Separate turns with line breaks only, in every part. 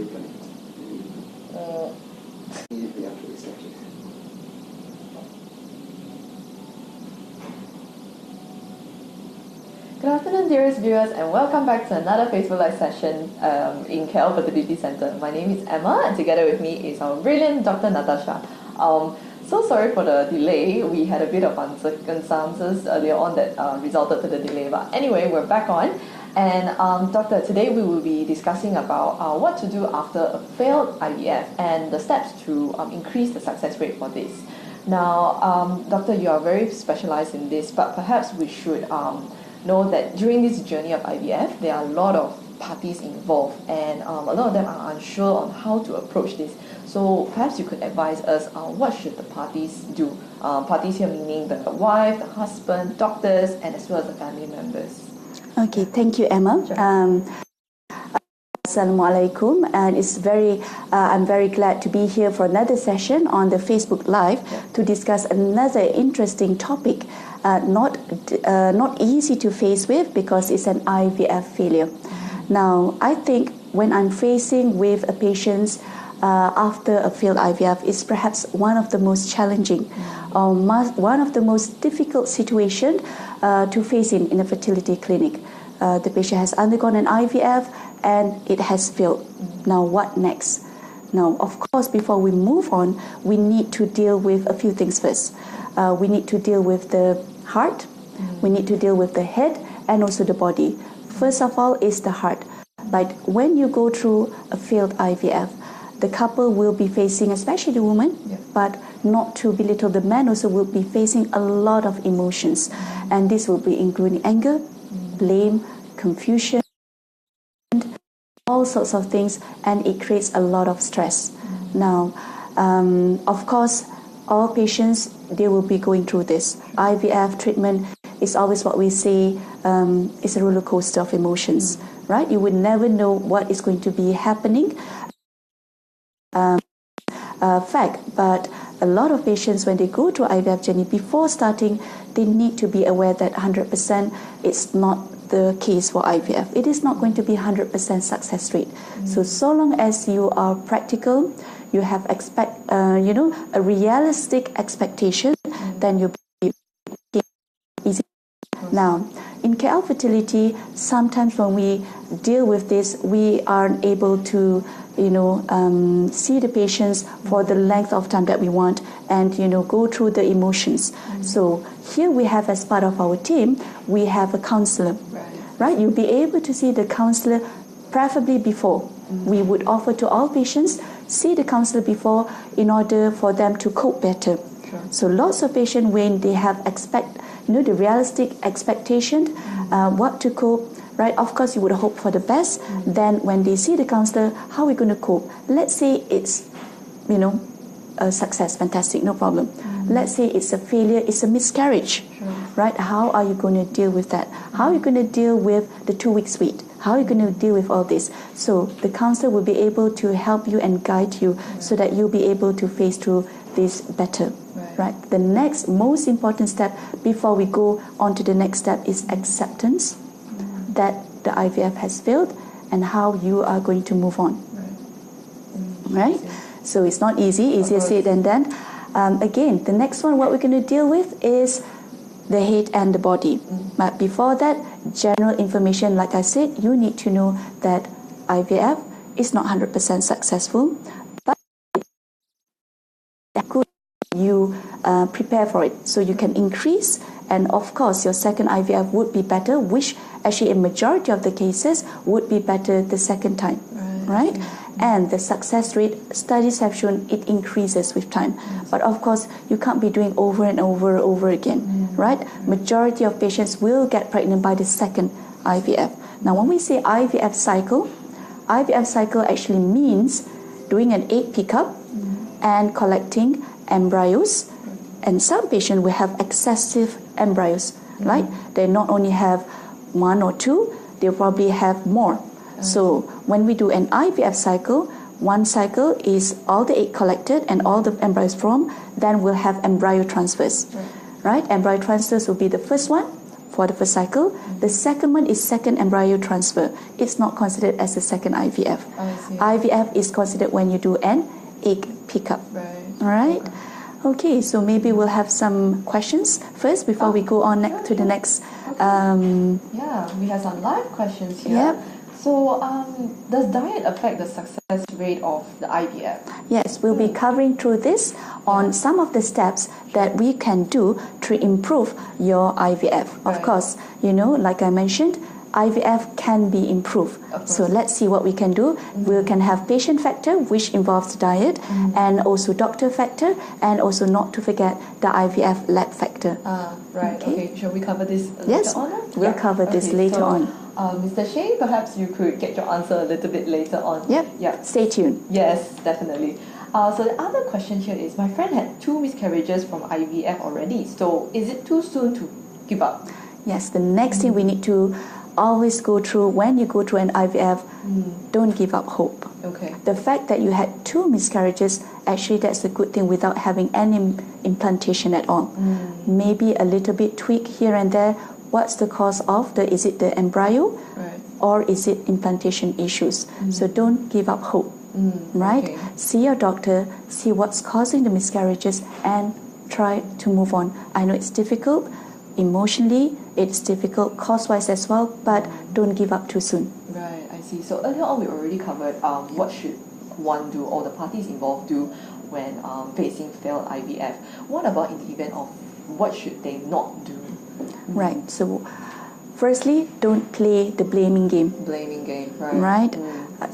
frequent. Immediately after the section.
Good afternoon, dearest viewers, and welcome back to another Facebook Live session in KL Fertility Center. My name is Emma, and together with me is our brilliant Dr. Natasha. So sorry for the delay. We had a bit of circumstances earlier on that resulted to the delay. But anyway, we're back on. And Doctor, today we will be discussing about what to do after a failed IVF and the steps to increase the success rate for this. Now, Doctor, you are very specialized in this, but perhaps we should know that during this journey of IVF, there are a lot of parties involved, and a lot of them are unsure on how to approach this. So perhaps you could advise us what should the parties do? Parties here meaning the wife, the husband, doctors, and as well as the family members.
Okay, thank you, Emma.
Sure.
Assalamualaikum, and I'm very glad to be here for another session on the Facebook Live to discuss another interesting topic, not easy to face with because it's an IVF failure. Now, I think when I'm facing with a patient after a failed IVF, is perhaps one of the most challenging, one of the most difficult situation to face in a fertility clinic. The patient has undergone an IVF and it has failed. Now what next? Now, of course, before we move on, we need to deal with a few things first. We need to deal with the heart, we need to deal with the head, and also the body. First of all is the heart. Like when you go through a failed IVF, the couple will be facing, especially the woman, but not to belittle the man, also will be facing a lot of emotions. And this will be including anger, blame, confusion, all sorts of things, and it creates a lot of stress. Now, of course, all patients, they will be going through this. IVF treatment is always what we say, is a roller coaster of emotions, right? You would never know what is going to be happening. But a lot of patients, when they go through IVF journey, before starting, they need to be aware that 100% it's not the case for IVF. It is not going to be 100% success rate. So long as you are practical, you have a realistic expectation, then you'll be easy. Now, in KL fertility, sometimes when we deal with this, we aren't able to see the patients for the length of time that we want and go through the emotions. So here we have, as part of our team, we have a counselor, right? You'll be able to see the counselor preferably before. We would offer to all patients, see the counselor before in order for them to cope better. So lots of patients, when they have the realistic expectation, what to cope, right? Of course, you would hope for the best. Then when they see the counselor, how are we going to cope? Let's say it's, a success, fantastic, no problem. Let's say it's a failure, it's a miscarriage, right? How are you going to deal with that? How are you going to deal with the 2 weeks wait? How are you going to deal with all this? So the counselor will be able to help you and guide you so that you'll be able to face through this better. Right. The next most important step before we go on to the next step is acceptance that the IVF has failed and how you are going to move on. Right? So it's not easier said than done. Again, the next one, what we're going to deal with is the head and the body. But before that, general information, like I said, you need to know that IVF is not 100% successful, but good. You prepare for it so you can increase, and of course your second IVF would be better, which actually in majority of the cases would be better the second time, right? And the success rate, studies have shown it increases with time. But of course you can't be doing over and over again, right? Majority of patients will get pregnant by the second IVF. Now when we say IVF cycle actually means doing an egg pickup and collecting embryos, and some patients will have excessive embryos, right? They not only have one or two, they'll probably have more. So when we do an IVF cycle, one cycle is all the egg collected and all the embryos formed, then we'll have embryo transfers, right? Embryo transfers will be the first one, for the first cycle. The second one is second embryo transfer. It's not considered as a second IVF.
I see.
IVF is considered when you do an egg pickup.
Right.
All right. Okay, so maybe we'll have some questions first before we go on to the next.
Yeah, we have some live questions here.
Yep.
So, does diet affect the success rate of the IVF?
Yes, we'll be covering through this on some of the steps that we can do to improve your IVF. Of
Right.
course, like I mentioned, IVF can be improved. So let's see what we can do. We can have patient factor, which involves diet, and also doctor factor, and also not to forget the IVF lab factor.
Right. Okay. Shall we cover this
Yes,
later on?
we'll cover this later on.
Mr. Shea, perhaps you could get your answer a little bit later on.
Yep.
Yeah.
Stay tuned.
Yes, definitely. So the other question here is, my friend had 2 miscarriages from IVF already. So is it too soon to give up?
Yes, the next thing we need to always go through when you go through an IVF, don't give up hope.
Okay.
The fact that you had 2 miscarriages, actually that's a good thing without having any implantation at all. Maybe a little bit tweak here and there. What's the cause of is it the embryo,
Right.
or is it implantation issues? So don't give up hope, right?
Okay.
See your doctor, see what's causing the miscarriages, and try to move on. I know it's difficult, emotionally, it's difficult cost-wise as well, but don't give up too soon.
Right, I see. So earlier on we already covered what should one do, or the parties involved do, when facing failed IVF. What about in the event of what should they not do?
Right, so firstly, don't play the blaming game.
Blaming game, right?
Right?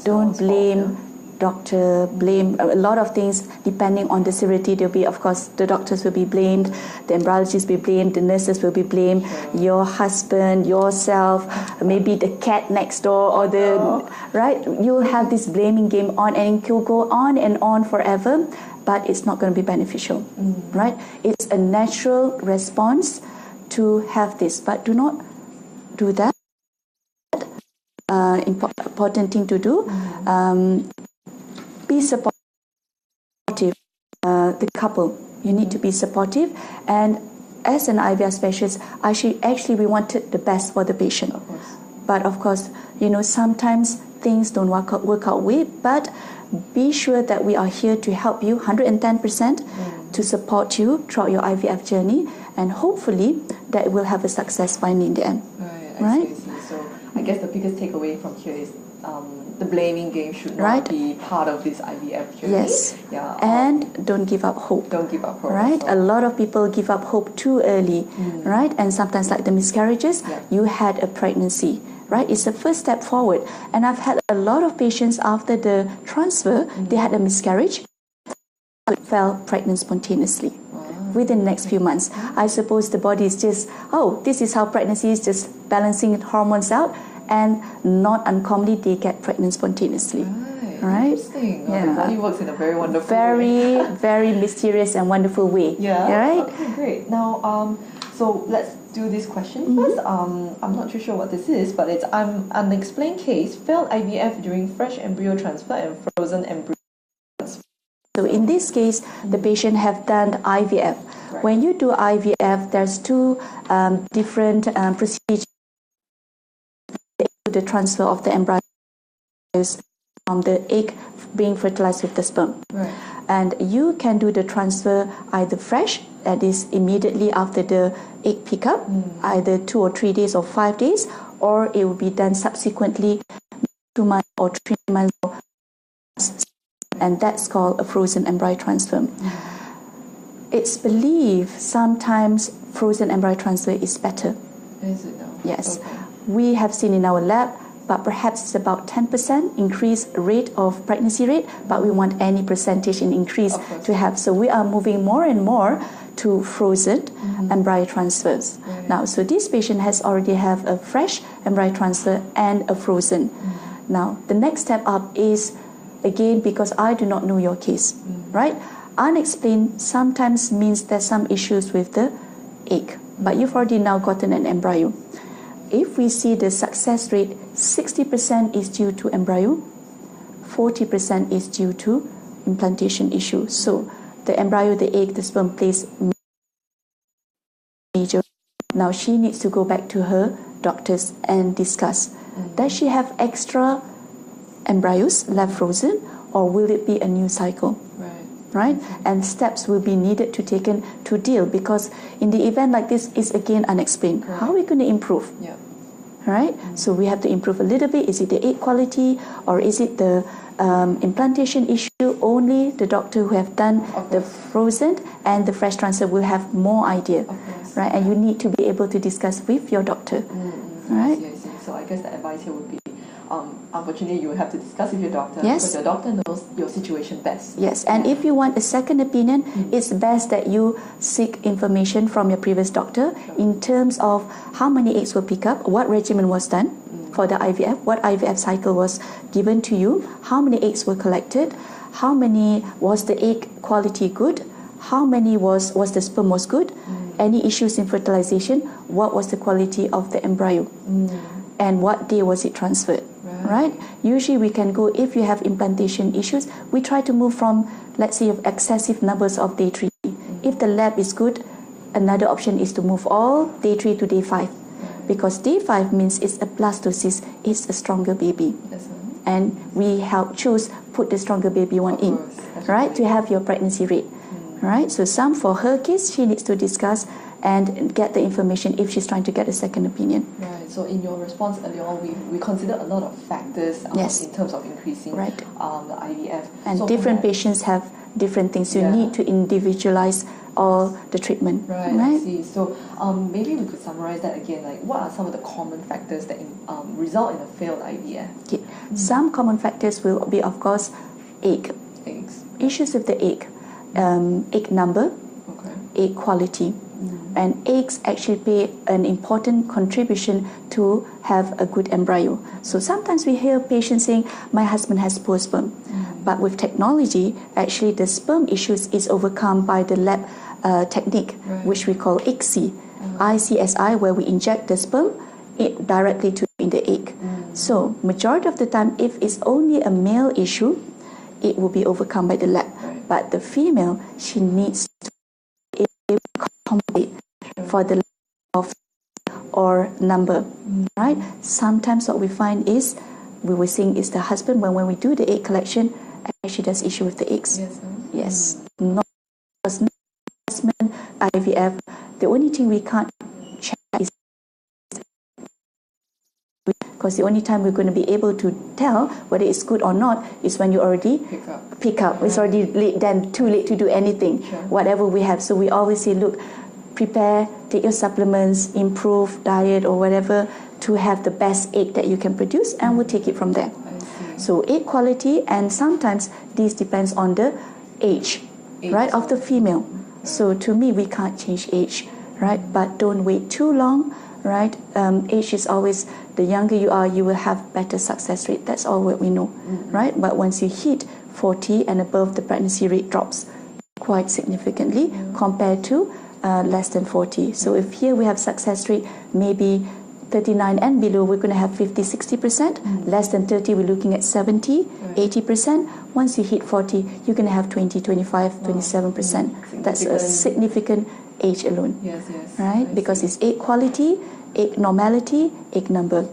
Don't
Someone's
blame
fault,
doctor, blame a lot of things depending on the severity. There'll be, of course, the doctors will be blamed, the embryologists will be blamed, the nurses will be blamed, your husband, yourself, maybe the cat next door, or right? You'll have this blaming game on, and it will go on and on forever, but it's not going to be beneficial, right? It's a natural response to have this, but do not do that. Important thing to do. Be supportive. The couple, you need to be supportive, and as an IVF specialist, actually we wanted the best for the patient.
Of course.
But of course, sometimes things don't work out with. But be sure that we are here to help you 110%, to support you throughout your IVF journey, and hopefully that will have a success finally in the end.
Right, I see. So I guess the biggest takeaway from here is the blaming game should not be part of this IVF journey.
Yes.
Yeah.
And don't give up hope.
Don't give up hope.
Right?
So.
A lot of people give up hope too early, right? And sometimes, like the miscarriages, you had a pregnancy, right? It's the first step forward. And I've had a lot of patients after the transfer, they had a miscarriage, fell pregnant spontaneously. Within the next few months. I suppose the body is just, this is how pregnancy is, just balancing hormones out, and not uncommonly they get pregnant spontaneously. Right?
Interesting.
Yeah.
The body works in a very wonderful way.
Very, very mysterious and wonderful way.
Yeah.
Right?
Okay, great. Now, so let's do this question first. I'm not too sure what this is, but it's unexplained case, failed IVF during fresh embryo transfer and frozen embryo.
So in this case, the patient have done IVF.
Right.
When you do IVF, there's 2 different procedures. The transfer of the embryos from the egg being fertilized with the sperm.
Right.
And you can do the transfer either fresh, that is immediately after the egg pickup, either 2 or 3 days or 5 days, or it will be done subsequently 2 months or 3 months. And that's called a frozen embryo transfer. It's believed sometimes frozen embryo transfer is better.
Is it now?
Yes.
Okay.
We have seen in our lab, but perhaps it's about 10% increase rate of pregnancy rate, but we want any percentage in increase to have. So we are moving more and more to frozen embryo transfers.
Right.
Now, so this patient has already have a fresh embryo transfer and a frozen. Now, the next step up is, again, because I do not know your case, right? Unexplained sometimes means there's some issues with the egg, but you've already now gotten an embryo. If we see the success rate, 60% is due to embryo, 40% is due to implantation issue. So the embryo, the egg, the sperm plays major Now she needs to go back to her doctors and discuss. Does she have extra embryos left frozen, or will it be a new cycle? Right? And steps will be needed to taken to deal, because in the event like this is again unexplained. How are we going to improve? Right? So we have to improve a little bit. Is it the egg quality, or is it the implantation issue? Only the doctor who have done the frozen and the fresh transfer will have more idea, right? And you need to be able to discuss with your doctor, right?
I see. So I guess the advice here would be, unfortunately, you will have to discuss with your doctor,
Yes.
because your doctor knows your situation best.
Yes, and if you want a second opinion, it's best that you seek information from your previous doctor in terms of how many eggs were picked up, what regimen was done for the IVF, what IVF cycle was given to you, how many eggs were collected, how many was the egg quality good, how many was the sperm was good, any issues in fertilization, what was the quality of the embryo, and what day was it transferred. Right? Usually we can go, if you have implantation issues, we try to move from, let's say, excessive numbers of day 3. If the lab is good, another option is to move all day 3 to day 5. Because day 5 means it's a blastocyst, it's a stronger baby. And we help choose, put the stronger baby one in, right? To have your pregnancy rate. Right? So for her case, she needs to discuss and get the information if she's trying to get a second opinion.
Right. So in your response earlier on, we consider a lot of factors in terms of increasing the IVF.
And
so
different patients have different things. You need to individualize all the treatment.
Right. I see. So maybe we could summarize that again. Like, what are some of the common factors that result in a failed IVF?
Okay. Some common factors will be, of course, eggs. Issues with the egg number, egg quality. And eggs actually play an important contribution to have a good embryo. So sometimes we hear patients saying, my husband has poor sperm. But with technology, actually the sperm issues is overcome by the lab technique, which we call ICSI, where we inject the sperm directly in the egg. So majority of the time, if it's only a male issue, it will be overcome by the lab. But the female, she needs to accommodate for the of or number, right? Sometimes what we find is, we were saying, is the husband, when we do the egg collection, actually there's issue with the eggs. Yes. Not husband, IVF. The only thing we can't check is, because the only time we're going to be able to tell whether it's good or not is when you already pick up. It's already late, then too late to do anything, whatever we have. So we always say, look, prepare, take your supplements, improve diet or whatever to have the best egg that you can produce, and we'll take it from there. So egg quality, and sometimes this depends on the age, right, of the female. So to me, we can't change age, right? But don't wait too long, right? Age is always, the younger you are, you will have better success rate. That's all what we know, right? But once you hit 40 and above, the pregnancy rate drops quite significantly compared to less than 40. So if here we have success rate maybe 39 and below, we're going to have 50-60%. Less than 30, we're looking at 70-80%. Once you hit 40, you're going to have 20-25-27%. That's a significant age alone. Right? Because it's egg quality, egg normality, egg number.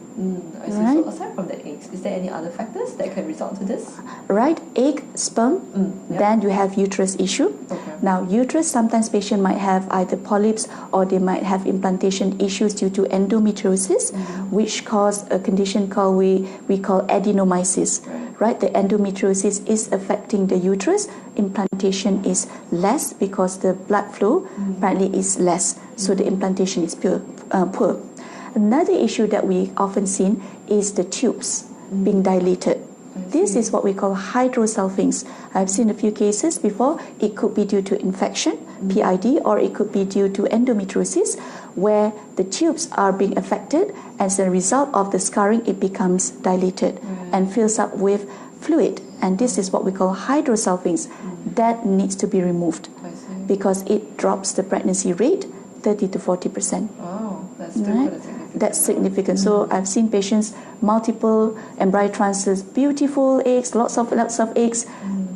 I see. Right? So aside from the eggs, is there any other factors that can result to this?
Right, egg, sperm, then you have uterus issue. Now uterus, sometimes patient might have either polyps or they might have implantation issues due to endometriosis, which cause a condition called we call adenomyosis. Right, the endometriosis is affecting the uterus. Implantation is less because the blood flow apparently is less, so the implantation is poor. Another issue that we often see is the tubes being dilated. This is what we call hydrosalpinx. I've seen a few cases before. It could be due to infection, PID, or it could be due to endometriosis, where the tubes are being affected. As a result of the scarring, it becomes dilated and fills up with fluid. And this is what we call hydrosalpinx. That needs to be removed because it drops the pregnancy rate 30-40%.
Wow, that's still quite significant.
That's significant. So I've seen patients, multiple embryo transfers, beautiful eggs, lots of eggs,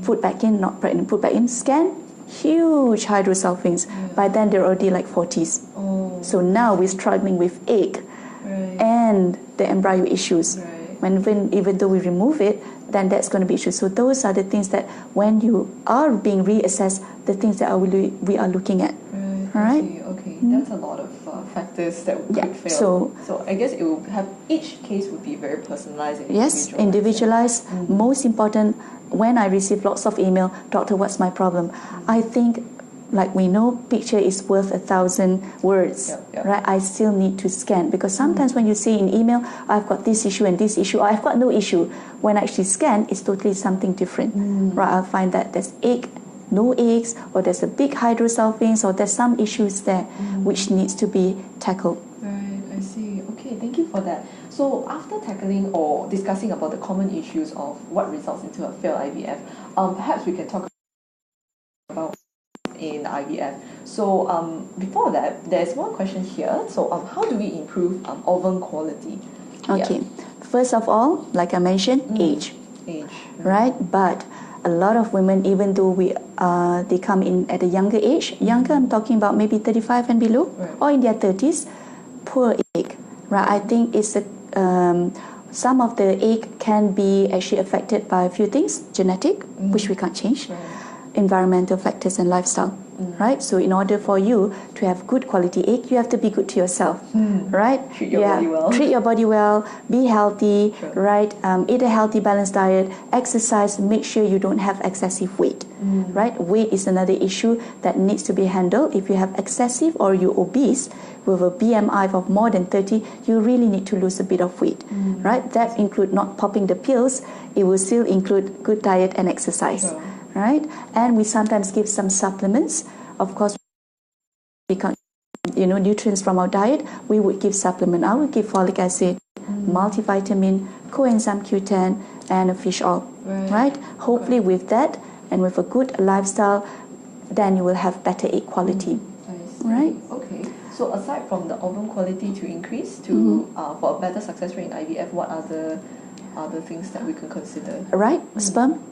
put back in, not pregnant, put back in, scan, huge hydrosalpinx. By then they're already like 40s. So now we're struggling with egg and the embryo issues. Even though we remove it, then that's going to be issues. So those are the things that when you are being reassessed, the things that we are looking at. All right.
Okay, that's a lot of factors that could fail. So I guess it will have, each case would be very personalized and
yes, individualized. Most important, when I receive lots of email, doctor, what's my problem? I think, like we know, picture is worth 1,000 words, right? I still need to scan, because sometimes when you say in email, I've got this issue and this issue, or I've got no issue, when I actually scan, it's totally something different, right? I'll find that there's egg, no eggs, or there's a big hydrosulfanes, or there's some issues there which needs to be tackled.
Right, I see. Okay, thank you for that. So after tackling or discussing about the common issues of what results into a failed IVF, perhaps we can talk about in IVF. So before that, there's one question here. So how do we improve ovum quality?
Okay, first of all, like I mentioned, age, right? But a lot of women, even though they come in at a younger age, younger, I'm talking about maybe 35 and below, or in their 30s, poor egg, right? I think it's some of the egg can be actually affected by a few things, genetic, which we can't change, environmental factors and lifestyle, right? So in order for you to have good quality egg, you have to be good to yourself, right?
Treat your body well.
Treat your body well, be healthy, right? Eat a healthy, balanced diet, exercise, make sure you don't have excessive weight, right? Weight is another issue that needs to be handled. If you have excessive or you're obese with a BMI of more than 30, you really need to lose a bit of weight, right? That include not popping the pills. It will still include good diet and exercise. Right, and we sometimes give some supplements. Of course, we can't, nutrients from our diet. We would give supplement. I would give folic acid, multivitamin, coenzyme Q10, and a fish oil. Right. Hopefully, with that and with a good lifestyle, then you will have better egg quality. Right.
Okay. So aside from the ovum quality to increase to for a better success rate in IVF, what are the other things that we can consider?
Right. Sperm,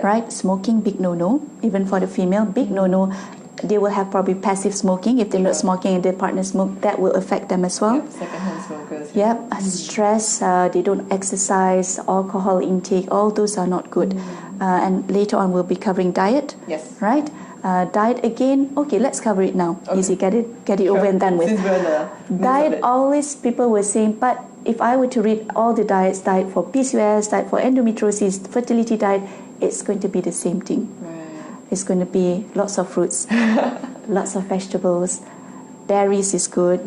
right? Smoking, big no-no. Even for the female, big no-no. They will have probably passive smoking. If they're not smoking and their partner smoke, that will affect them as well.
Secondhand smokers.
Stress, they don't exercise, alcohol intake, all those are not good. And later on we'll be covering diet. Right? Diet again, okay, let's cover it now. Easy, get it over and done with. Diet, always people were saying, but if I were to read all the diets, diet for PCOS, diet for endometriosis, fertility diet, it's going to be the same thing. It's going to be lots of fruits, lots of vegetables, berries is good,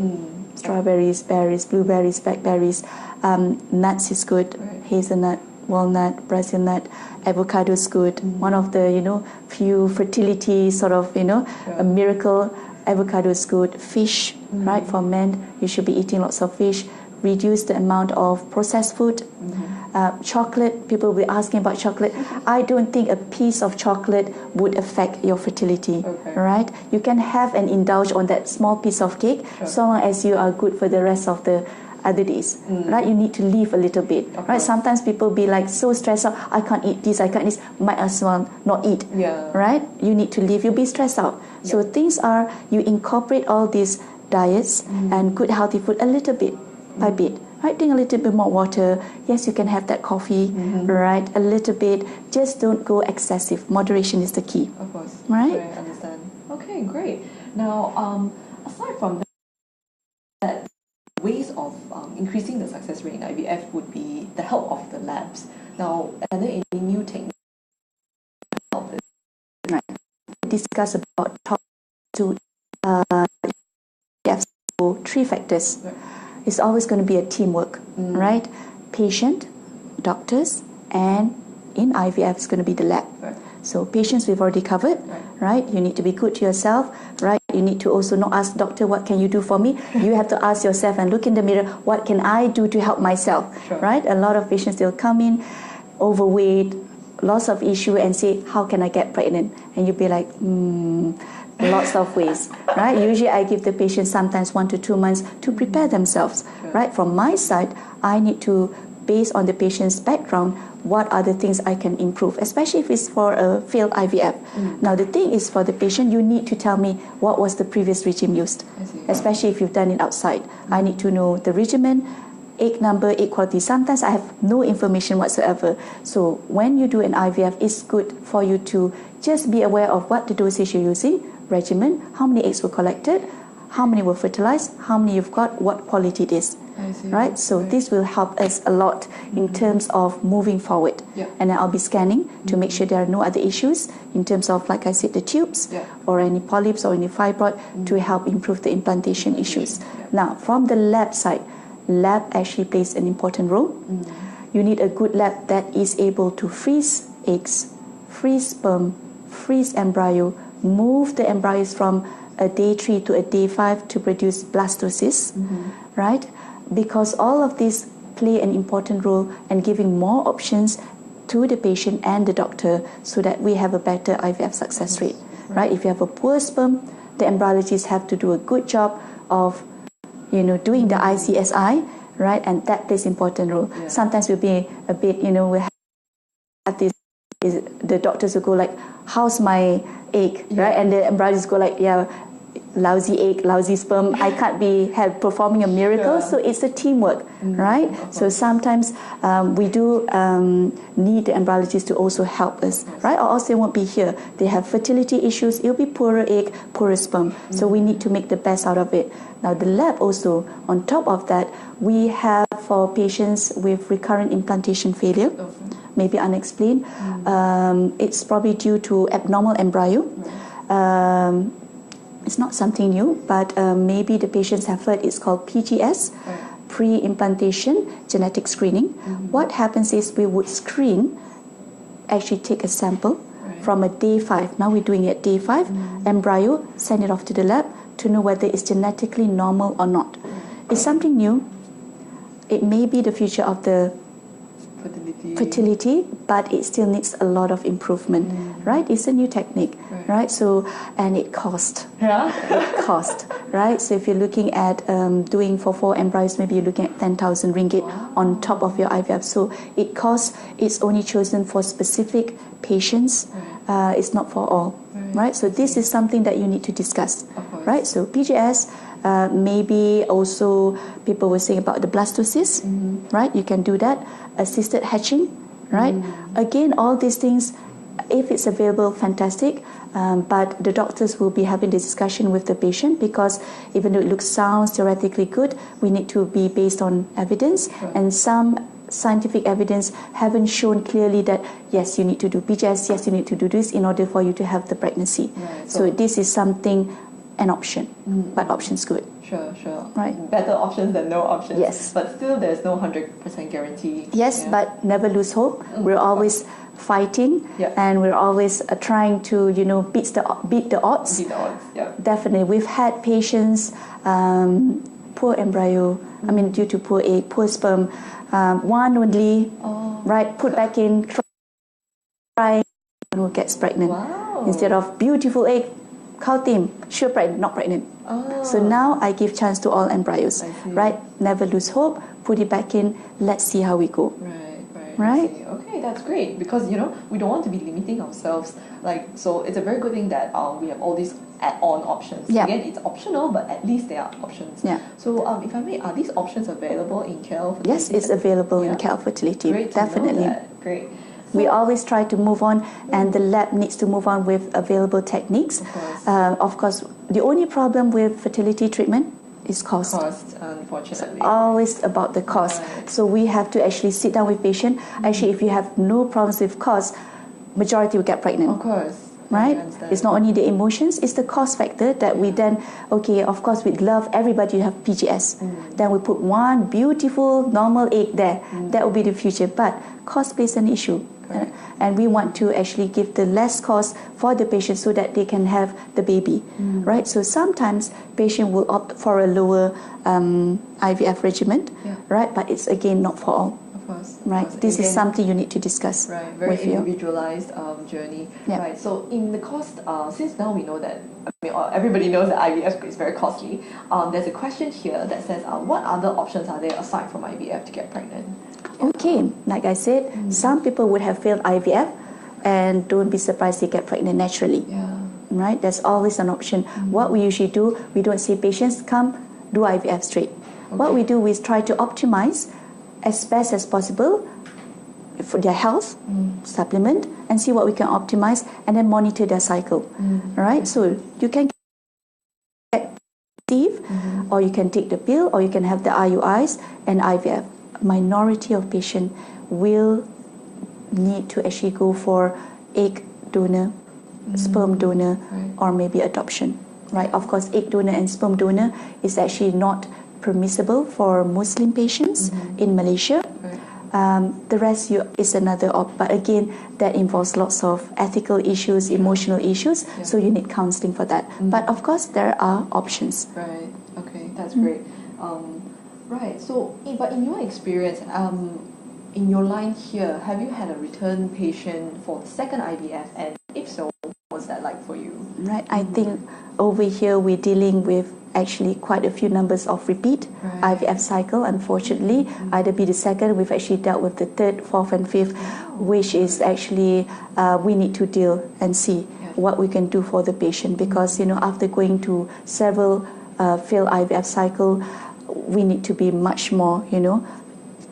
strawberries, berries, blueberries, blackberries, nuts is good, hazelnut, walnut, Brazil nut, avocado is good. One of the few fertility sort of a miracle. Avocado is good. Fish, right, for men, you should be eating lots of fish. Reduce the amount of processed food. Chocolate, people will be asking about chocolate. I don't think a piece of chocolate would affect your fertility, right? You can have and indulge on that small piece of cake so long as you are good for the rest of the other days, right? You need to leave a little bit, right? Sometimes people be like so stressed out, I can't eat this, I can't eat this, might as well not eat, right? You need to leave, you'll be stressed out. So things are, you incorporate all these diets and good healthy food a little bit by bit, right? Drink a little bit more water. Yes, you can have that coffee, right? A little bit. Just don't go excessive. Moderation is the key.
Of course.
Right?
I understand. Okay, great. Now, aside from that, ways of increasing the success rate in IVF would be the help of the labs. Now, are there any new techniques to help this?
Right. Discuss about top two three factors. It's always going to be a teamwork, right? Patient, doctors, and in IVF it's going to be the lab. So patients we've already covered, right? You need to be good to yourself, right? You need to also not ask doctor, what can you do for me? You have to ask yourself and look in the mirror, what can I do to help myself, right? A lot of patients, they'll come in overweight, lots of issue and say, how can I get pregnant? And you'll be like, lots of ways, right? Usually I give the patient sometimes 1 to 2 months to prepare themselves, right? From my side, I need to based on the patient's background, what are the things I can improve, especially if it's for a failed IVF. Now the thing is, for the patient, you need to tell me what was the previous regime used, especially if you've done it outside. I need to know the regimen, egg number, egg quality. Sometimes I have no information whatsoever. So when you do an IVF, it's good for you to just be aware of what the dosage you're using, regimen, how many eggs were collected, how many were fertilized, how many you've got, what quality it is. Right? So this will help us a lot in terms of moving forward. And then I'll be scanning to make sure there are no other issues in terms of, like I said, the tubes or any polyps or any fibroid to help improve the implantation issues. Now, from the lab side, lab actually plays an important role. You need a good lab that is able to freeze eggs, freeze sperm, freeze embryo, move the embryos from a day 3 to a day 5 to produce blastocysts, right? Because all of these play an important role in giving more options to the patient and the doctor so that we have a better IVF success rate, right? If you have a poor sperm, the embryologists have to do a good job of, doing the ICSI, right? And that plays important role. Sometimes we'll be a bit, we have this, the doctors will go like, how's my egg, right? And the embryologists go like, lousy egg, lousy sperm, I can't be performing a miracle. So it's a teamwork, right? So sometimes we do need the embryologists to also help us, right? Or else they won't be here. They have fertility issues, it'll be poorer egg, poorer sperm. So we need to make the best out of it. Now the lab also, on top of that, we have for patients with recurrent implantation failure, maybe unexplained, it's probably due to abnormal embryo. It's not something new, but maybe the patients have heard it's called PGS, pre-implantation genetic screening. What happens is we would screen, actually take a sample from a day 5. Now we're doing it at day 5, embryo, send it off to the lab to know whether it's genetically normal or not. It's something new. It may be the future of the fertility, but it still needs a lot of improvement, right? It's a new technique, right? So, and it costs. It costs, right? So if you're looking at doing for 4 embryos, maybe you're looking at 10,000 ringgit on top of your IVF. So it costs, it's only chosen for specific patients, it's not for all, right? So this is something that you need to discuss, right? So PGS, maybe also people were saying about the blastocysts, right? You can do that. Assisted hatching, right? Again, all these things, if it's available, fantastic. But the doctors will be having this discussion with the patient, because even though it sounds theoretically good, we need to be based on evidence, and some scientific evidence haven't shown clearly that yes, you need to do PGS, yes, you need to do this in order for you to have the pregnancy. So this is something, an option, but option's good.
Sure.
Right.
Better options than no options.
Yes.
But still, there's no 100% guarantee.
Yes, but never lose hope. We're always fighting, and we're always trying to, beat the odds.
Beat the odds,
Definitely. We've had patients, poor embryo, due to poor egg, poor sperm, one only, right, put back in, try, and who gets pregnant. Instead of beautiful egg, team, sure pregnant, not pregnant. So now I give chance to all embryos, right? Never lose hope, put it back in, let's see how we go. Right?
Okay, that's great, because we don't want to be limiting ourselves. So it's a very good thing that we have all these add-on options. Again, it's optional, but at least there are options. So if I may, are these options available in KL Fertility?
Yes, it's available in KL Fertility.
Great,
definitely.
Great.
We always try to move on, and the lab needs to move on with available techniques. Of course, the only problem with fertility treatment is cost.
Unfortunately.
It's always about the cost. So we have to actually sit down with patient. Actually, if you have no problems with cost, majority will get pregnant.
Of course.
Right? It's not only the emotions, it's the cost factor that we then, of course, we'd love everybody to have PGS. Then we put one beautiful normal egg there. That will be the future. But cost plays an issue. And we want to actually give the less cost for the patient so that they can have the baby, right? So sometimes patient will opt for a lower IVF regimen, right? But it's again not for all.
Of course.
Right? This is something you need to discuss
right, very
with you.
individualized journey.
Yeah.
Right. So in the cost, since now we know that, everybody knows that IVF is very costly. There's a question here that says, what other options are there aside from IVF to get pregnant?
Okay, like I said, some people would have failed IVF, and don't be surprised they get pregnant naturally.
Yeah.
Right? There's always an option. What we usually do, we don't say patients come do IVF straight. What we do is try to optimize as best as possible for their health, supplement, and see what we can optimize, and then monitor their cycle. Right? So you can get Steve, or you can take the pill, or you can have the IUIs and IVF. Minority of patients will need to actually go for egg donor, sperm donor, or maybe adoption. Right? Of course, egg donor and sperm donor is actually not permissible for Muslim patients in Malaysia. The rest is another but again, that involves lots of ethical issues, emotional issues, so you need counselling for that. But of course, there are options.
Right. Okay, that's great. Right. So, but in your experience, in your line here, have you had a return patient for the second IVF, and if so, what's that like for you?
Right. I think over here we're dealing with actually quite a few numbers of repeat IVF cycle, unfortunately. Either be the second, we've actually dealt with the third, fourth and fifth, which is actually we need to deal and see what we can do for the patient, because after going to several failed IVF cycle, we need to be much more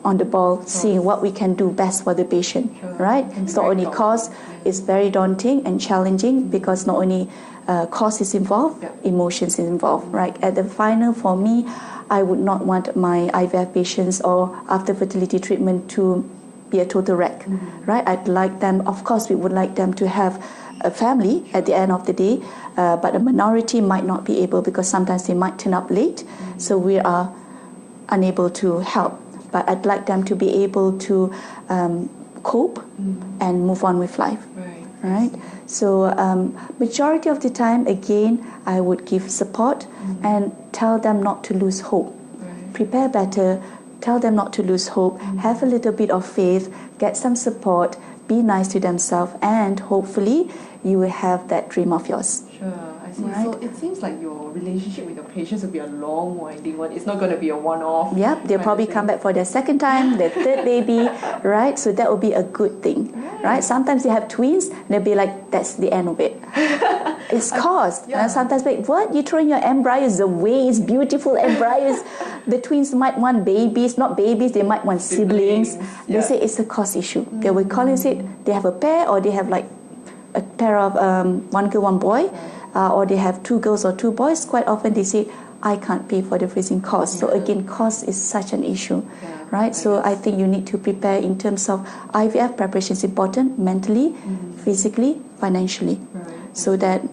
on the ball, seeing what we can do best for the patient, right? It's not only cost, it's very daunting and challenging, because not only cost is involved, emotions is involved, right? At the final, for me, I would not want my IVF patients or after fertility treatment to be a total wreck, right? I'd like them, of course, we would like them to have a family at the end of the day, but a minority might not be able, because sometimes they might turn up late, so we are unable to help. But I'd like them to be able to cope and move on with life. Right? So majority of the time, again, I would give support and tell them not to lose hope. Prepare better, tell them not to lose hope, have a little bit of faith, get some support, be nice to themselves, and hopefully you will have that dream of yours.
Sure, I see.
Right?
So it seems like your relationship with your patients will be a long, winding one. It's not going to be a one-off.
Yep, they'll probably come back for their second time, their third baby, right? So that will be a good thing, right? Sometimes they have twins, and they'll be like, that's the end of it. It's cost. And sometimes, like, what? You throw in your embryos away, it's beautiful embryos. The twins might want babies, not babies, they might want siblings. They say it's a cost issue. They will call and say they have a pair, or they have like a pair of one girl, one boy, or they have two girls or two boys. Quite often they say, I can't pay for the freezing cost. So again, cost is such an issue, right? So I think you need to prepare in terms of IVF preparation is important, mentally, physically, financially, so that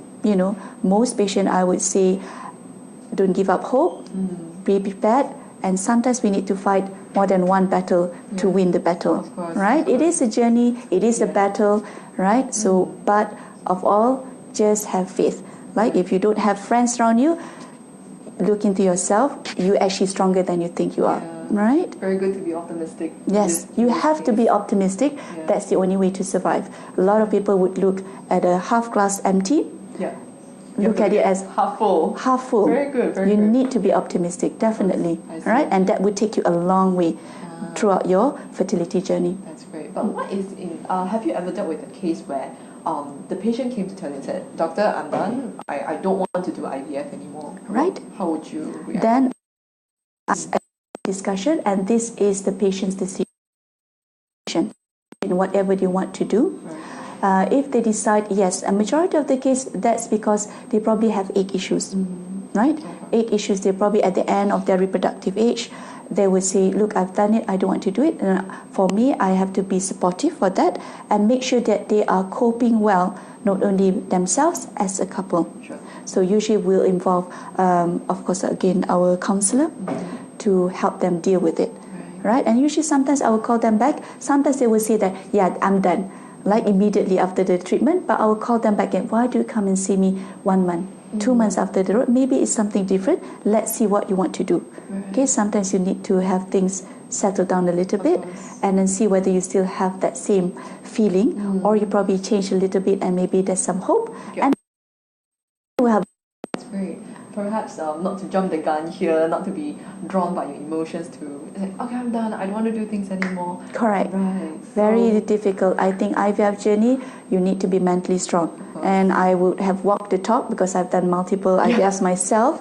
most patients, I would say, don't give up hope, be prepared, and sometimes we need to fight more than one battle to win the battle, right? It is a journey, it is a battle, right? So, but of all, just have faith. Like if you don't have friends around you, look into yourself, you're actually stronger than you think you are, right?
Very good to be optimistic.
Yes, you have to be optimistic. That's the only way to survive. A lot of people would look at a half glass empty, look at it as
half full.
Half full.
Very good.
You need to be optimistic, definitely, right? And that would take you a long way throughout your fertility journey.
That's great. But what is in? Have you ever dealt with a case where the patient came to tell you and said, "Doctor, I'm done. I don't want to do IVF anymore."
Right.
How would you react?
Then ask a discussion, and this is the patient's decision in whatever they want to do. If they decide yes, a majority of the case, that's because they probably have egg issues, right? Egg issues, they're probably at the end of their reproductive age. They would say, look, I've done it, I don't want to do it. For me, I have to be supportive for that and make sure that they are coping well, not only themselves, as a couple. So usually we'll involve, of course, again, our counsellor to help them deal with it, right? And usually sometimes I will call them back. Sometimes they will say that, yeah, I'm done, like immediately after the treatment, but I will call them back and why do you come and see me 1 month, 2 months after the road? Maybe it's something different. Let's see what you want to do. Okay, sometimes you need to have things settle down a little bit,
course.
and then see whether you still have that same feeling, or you probably change a little bit, and maybe there's some hope.
Yeah.
And we'll have.
That's great. Perhaps not to jump the gun here, not to be drawn by your emotions to say, okay, I'm done, I don't want to do things anymore.
Correct.
Right.
Very difficult. I think IVF journey, you need to be mentally strong. And I would have walked the talk because I've done multiple IVFs myself.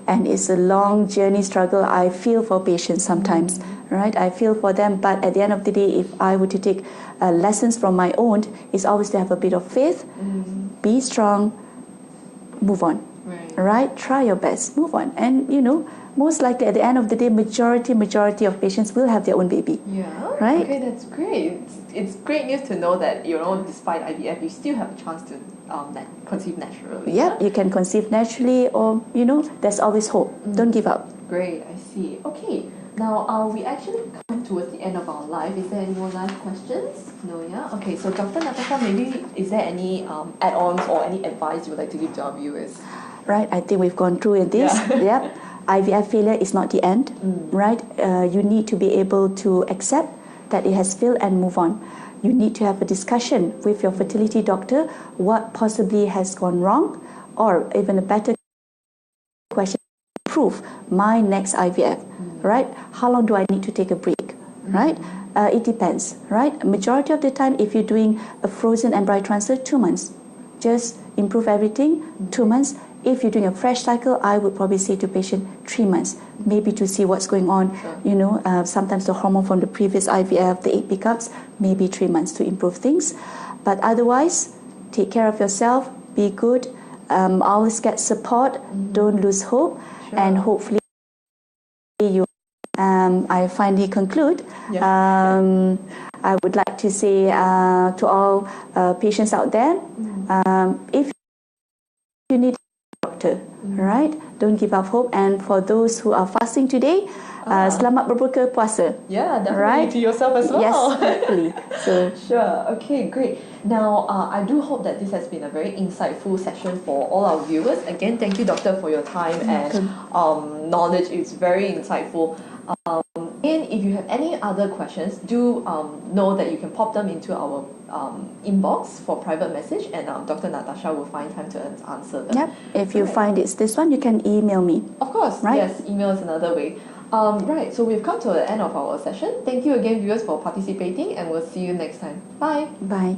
And it's a long journey struggle. I feel for patients sometimes, right? I feel for them. But at the end of the day, if I were to take lessons from my own, it's always to have a bit of faith, be strong, move on. Right? Try your best, move on. And most likely at the end of the day, majority of patients will have their own baby.
Yeah.
Right?
Okay, that's great. It's great news to know that, despite IVF, you still have a chance to conceive naturally.
Yep, you can conceive naturally, or there's always hope. Don't give up.
Great, I see. Okay, now we actually come towards the end of our life. Is there any more live questions? No, yeah? Okay, so Dr. Natasha, maybe is there any add-ons or any advice you would like to give to our viewers?
Right, I think we've gone through this.
Yeah.
Yep. IVF failure is not the end, right? You need to be able to accept that it has failed and move on. You need to have a discussion with your fertility doctor what possibly has gone wrong, or even a better question, improve my next IVF, right? How long do I need to take a break, right? It depends, right? Majority of the time, if you're doing a frozen embryo transfer, 2 months. Just improve everything, 2 months. If you're doing a fresh cycle, I would probably say to patient 3 months, maybe to see what's going on.
Sure.
Sometimes the hormone from the previous IVF, the egg pickups, maybe 3 months to improve things. But otherwise, take care of yourself, be good, always get support, don't lose hope,
Sure.
and hopefully you. I finally conclude. I would like to say to all patients out there, if you need doctor, right? Don't give up hope. And for those who are fasting today, selamat berbuka puasa.
Yeah, definitely
Right?
to yourself as well.
Yes, hopefully. So
Sure. Okay, great. Now, I do hope that this has been a very insightful session for all our viewers. Again, thank you, Doctor, for your time and knowledge. It's very insightful. And if you have any other questions, do know that you can pop them into our inbox for private message, and Dr. Natasha will find time to answer them.
yep, if you find it's this one, you can email me.
Of course,
Right?
yes, email is another way. Right, so we've come to the end of our session. Thank you again, viewers, for participating, and we'll see you next time. Bye.
Bye.